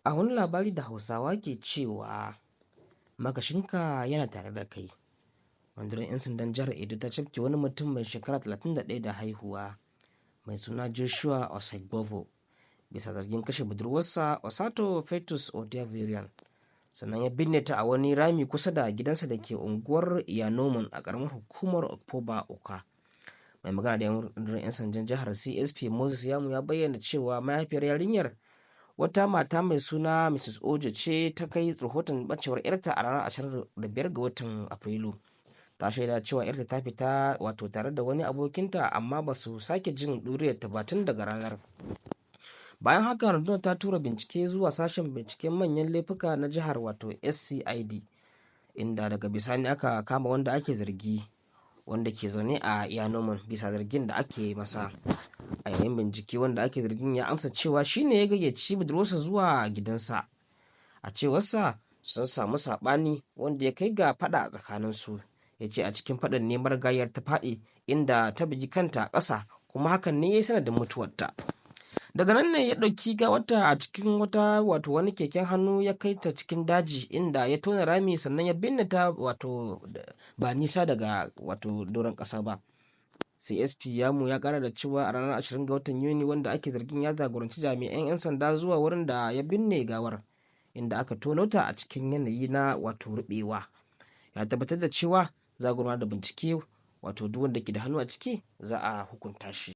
A wani labari da Hausawa ke cewa makashinka yana tare da kai. Rundunar 'yan sandan jihar Edo ta cafke wani mutum mai shekara 31 da haihuwa mai suna Joshua Osagbovo bisa zargin kashe budurwarsa Osato Fetus Odiavirian, sannan ya binne ta a wani rami kusa da gidansa da ke unguwar Iyanomon a ƙaramar hukumar Okpoba Oka. Mai magana da rundunar 'yan sandan jihar CSP Moses Yamu ya bayyana cewa mahaifiyar yarinyar, wata mata mai suna Mrs. Ojo, ce ta kai rahoton bacewar 'yarta a ranar 25 ga watan Afrilu. Ta shaida cewa 'yarta ta fita tare da wani abokinta, amma ba su sake jin ɗuriyarta ba tun daga ranar. Bayan haka rundunar ta tura bincike zuwa sashen binciken manyan laifuka na jihar SCID, inda daga bisani aka kama wanda ake zargi, wanda ke zaune a Yanoman bisa zargin da ake masa. A yayin bincike, wanda ake zargin ya amsa cewa shine ya gayyaci budurwarsa zuwa gidansa. A cewarsa sun samu saɓani wanda ya kai ga faɗa a tsakaninsu. Ya ce a cikin faɗan ne marigayar ta faɗi, inda ta bugi kanta a ƙasa, kuma hakan ne ya yi sanadin mutuwarta. Daga nan ne ya ɗauki gawarta a cikin wani keken hannu ya kai ta cikin daji, inda ya tona rami sannan ya binne ta ba nisa daga doron ƙasa ba. CSP Yamu ya kara da cewa a ranar 20 ga watan Yuni, wanda ake zargin ya jagoranci jami'an 'yan sanda zuwa wurin da ya binne gawar, inda aka tono ta a cikin yanayi na ruɓewa. Ya tabbatar da cewa za a gudanar da bincike, duk wanda ke da hannu a ciki za a hukunta shi.